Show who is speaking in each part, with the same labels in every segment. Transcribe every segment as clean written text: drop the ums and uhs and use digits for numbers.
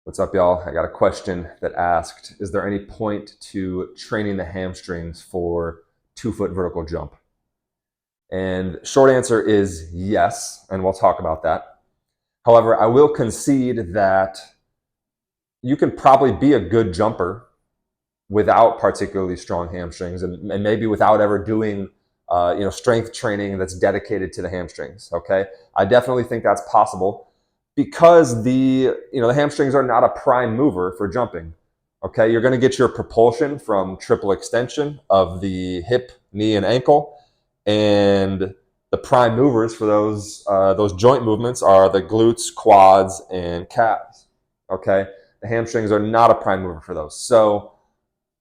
Speaker 1: What's up, y'all? I got a question that asked, is there any point to training the hamstrings for 2-foot vertical jump? And short answer is yes, and we'll talk about that. However, I will concede that you can probably be a good jumper without particularly strong hamstrings and maybe without ever doing strength training that's dedicated to the hamstrings. Okay, I definitely think that's possible because the hamstrings are not a prime mover for jumping. Okay, you're going to get your propulsion from triple extension of the hip, knee, and ankle, and the prime movers for those joint movements are the glutes, quads, and calves. Okay, the hamstrings are not a prime mover for those. So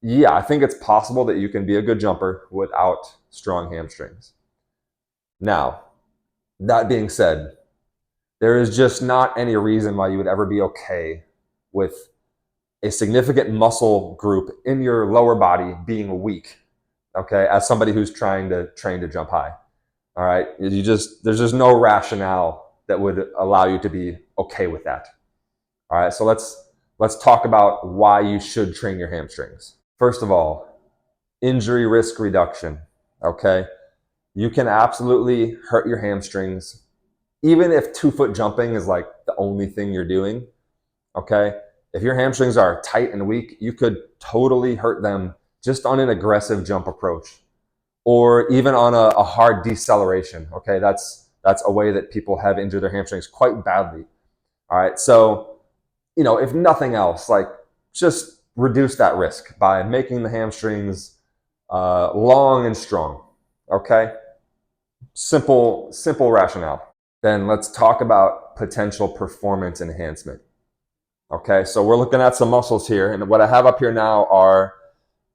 Speaker 1: yeah, I think it's possible that you can be a good jumper without strong hamstrings. Now, that being said, there is just not any reason why you would ever be okay with a significant muscle group in your lower body being weak, okay, as somebody who's trying to train to jump high. All right, there's just no rationale that would allow you to be okay with that. All right, so let's talk about why you should train your hamstrings. First of all, injury risk reduction. Okay, you can absolutely hurt your hamstrings even if 2-foot jumping is like the only thing you're doing. Okay, if your hamstrings are tight and weak, you could totally hurt them just on an aggressive jump approach or even on a hard deceleration. Okay, that's a way that people have injured their hamstrings quite badly. All right, so if nothing else, like just reduce that risk by making the hamstrings long and strong. Okay, simple rationale. Then let's talk about potential performance enhancement. Okay, so we're looking at some muscles here, and what I have up here now are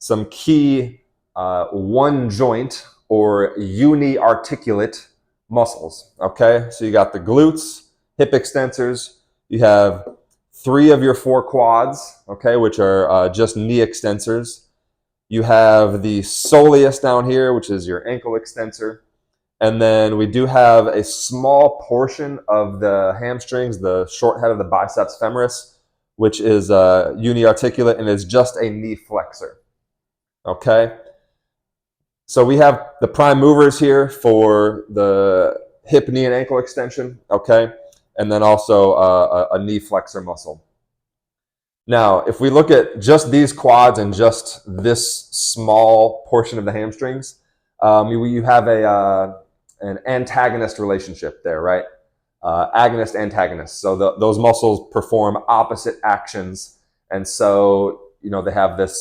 Speaker 1: some key one joint or uni-articulate muscles. Okay, so you got the glutes, hip extensors, you have 3 of your 4 quads, okay, which are just knee extensors. You have the soleus down here, which is your ankle extensor. And then we do have a small portion of the hamstrings, the short head of the biceps femoris, which is uni-articulate and is just a knee flexor. Okay? So we have the prime movers here for the hip, knee, and ankle extension. Okay? And then also a knee flexor muscle. Now, if we look at just these quads and just this small portion of the hamstrings, you have an antagonist relationship there, right? Agonist, antagonist. So those muscles perform opposite actions, and so they have this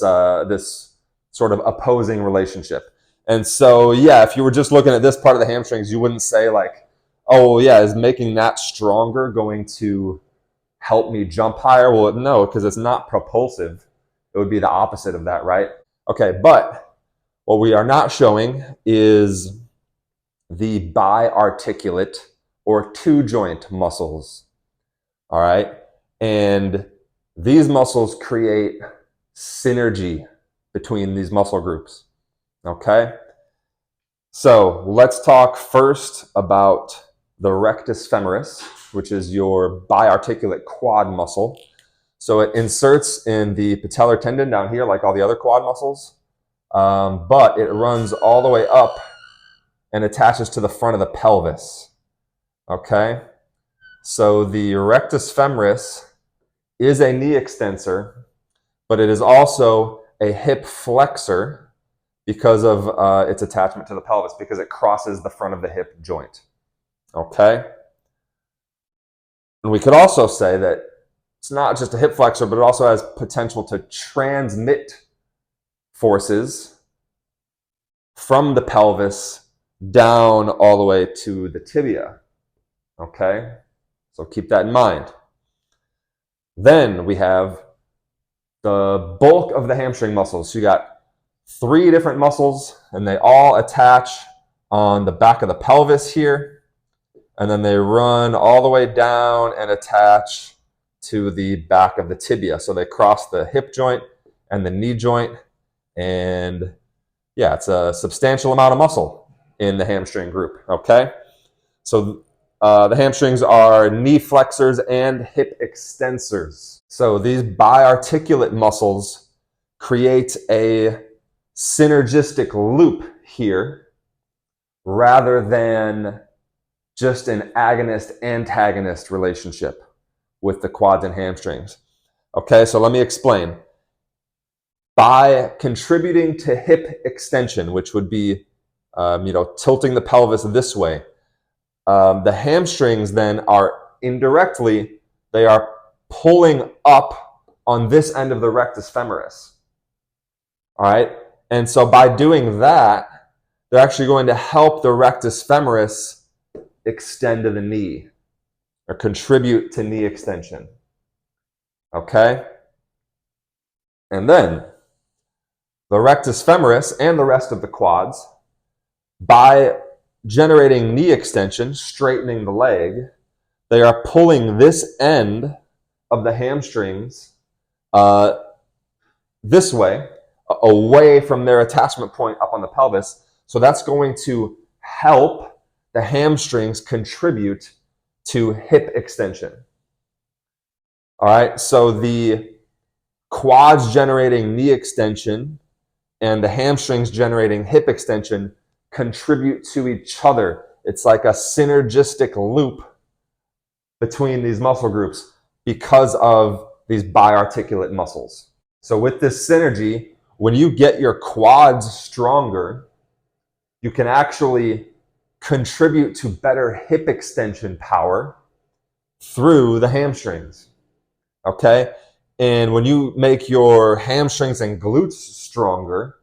Speaker 1: sort of opposing relationship. And so yeah, if you were just looking at this part of the hamstrings, you wouldn't say like, oh yeah, is making that stronger going to help me jump higher? Well, no, because it's not propulsive. It would be the opposite of that, right? Okay, but what we are not showing is the biarticulate or 2-joint muscles. All right, and these muscles create synergy between these muscle groups. Okay, so let's talk first about the rectus femoris, which is your biarticulate quad muscle. So it inserts in the patellar tendon down here like all the other quad muscles, but it runs all the way up and attaches to the front of the pelvis. Okay, so the rectus femoris is a knee extensor, but it is also a hip flexor because of its attachment to the pelvis, because it crosses the front of the hip joint. Okay, and we could also say that it's not just a hip flexor, but it also has potential to transmit forces from the pelvis down all the way to the tibia. Okay, so keep that in mind. Then we have the bulk of the hamstring muscles. So you got 3 different muscles, and they all attach on the back of the pelvis here, and then they run all the way down and attach to the back of the tibia. So they cross the hip joint and the knee joint, and yeah, it's a substantial amount of muscle in the hamstring group. Okay, so The hamstrings are knee flexors and hip extensors. So these biarticulate muscles create a synergistic loop here rather than just an agonist-antagonist relationship with the quads and hamstrings. Okay, so let me explain. By contributing to hip extension, which would be tilting the pelvis this way, the hamstrings then are indirectly, they are pulling up on this end of the rectus femoris. All right, and so by doing that, they're actually going to help the rectus femoris extend to the knee or contribute to knee extension. Okay? And then the rectus femoris and the rest of the quads, by generating knee extension, straightening the leg, they are pulling this end of the hamstrings this way, away from their attachment point up on the pelvis. So that's going to help the hamstrings contribute to hip extension. All right, so the quads generating knee extension and the hamstrings generating hip extension contribute to each other. It's like a synergistic loop between these muscle groups because of these biarticulate muscles. So with this synergy, when you get your quads stronger, you can actually contribute to better hip extension power through the hamstrings. Okay? And when you make your hamstrings and glutes stronger,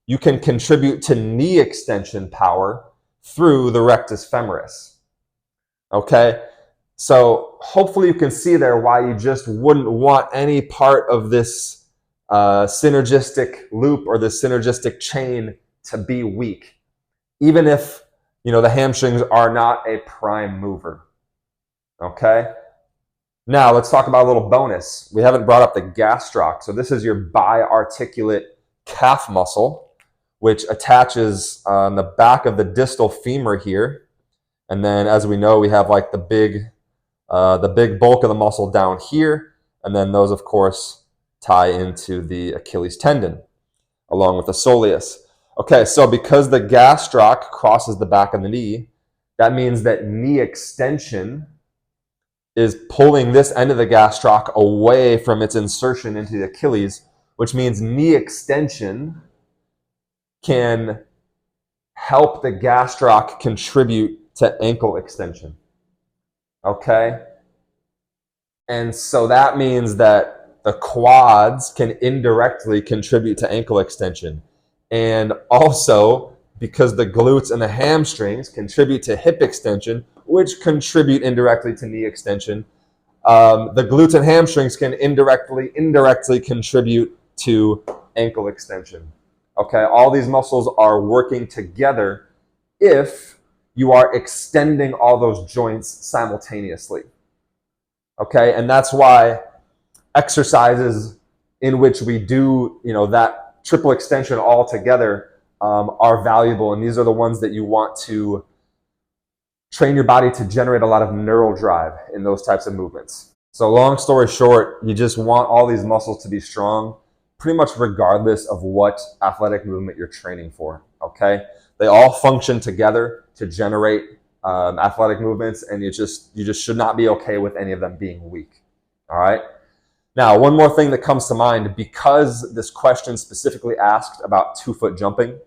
Speaker 1: you can contribute to knee extension power through the rectus femoris. Okay? So hopefully you can see there why you just wouldn't want any part of this synergistic loop or this synergistic chain to be weak, even if the hamstrings are not a prime mover. Okay? Now let's talk about a little bonus. We haven't brought up the gastroc. So this is your biarticulate calf muscle, which attaches on the back of the distal femur here. And then, as we know, we have like the big bulk of the muscle down here. And then those, of course, tie into the Achilles tendon, along with the soleus. Okay, so because the gastroc crosses the back of the knee, that means that knee extension is pulling this end of the gastroc away from its insertion into the Achilles, which means knee extension can help the gastroc contribute to ankle extension. Okay? And so that means that the quads can indirectly contribute to ankle extension. And also, because the glutes and the hamstrings contribute to hip extension, which contribute indirectly to knee extension, the glutes and hamstrings can indirectly contribute to ankle extension. Okay, all these muscles are working together if you are extending all those joints simultaneously. Okay, and that's why exercises in which we do, that triple extension all together are valuable, and these are the ones that you want to train your body to generate a lot of neural drive in those types of movements. So long story short, you just want all these muscles to be strong, pretty much regardless of what athletic movement you're training for, okay? They all function together to generate athletic movements, and you just should not be okay with any of them being weak, all right? Now, one more thing that comes to mind, because this question specifically asked about 2-foot jumping,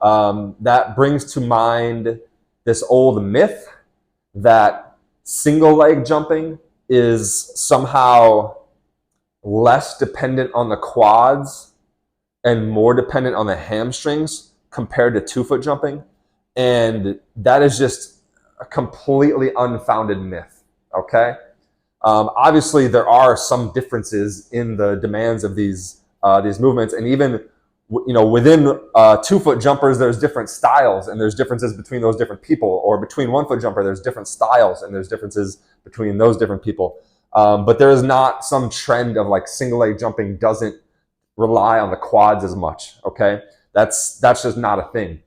Speaker 1: that brings to mind this old myth that single leg jumping is somehow less dependent on the quads and more dependent on the hamstrings compared to 2-foot jumping. And that is just a completely unfounded myth, okay? Obviously, there are some differences in the demands of these movements, and even within 2-foot jumpers, there's different styles, and there's differences between those different people. Or between 1-foot jumper, there's different styles, and there's differences between those different people. But there is not some trend of like single leg jumping doesn't rely on the quads as much. Okay, that's just not a thing.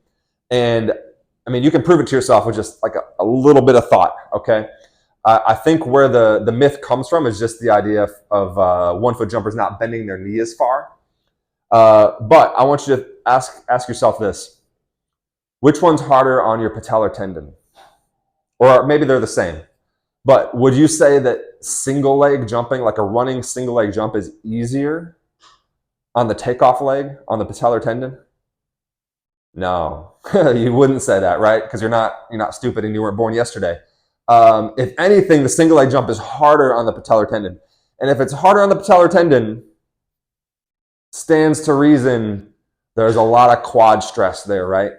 Speaker 1: And I mean, you can prove it to yourself with just like a little bit of thought, okay? I think where the myth comes from is just the idea of 1 foot jumpers not bending their knee as far. But I want you to ask yourself this. Which one's harder on your patellar tendon? Or maybe they're the same. But would you say that single leg jumping, like a running single leg jump, is easier on the takeoff leg, on the patellar tendon? No, you wouldn't say that, right? Because you're not stupid and you weren't born yesterday. If anything, the single leg jump is harder on the patellar tendon. And if it's harder on the patellar tendon, stands to reason there's a lot of quad stress there, right?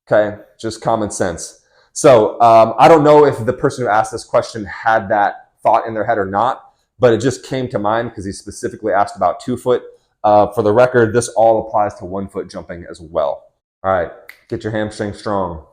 Speaker 1: Okay, just common sense. So I don't know if the person who asked this question had that thought in their head or not, but it just came to mind because he specifically asked about 2 foot. For the record, this all applies to 1 foot jumping as well. All right, get your hamstring strong.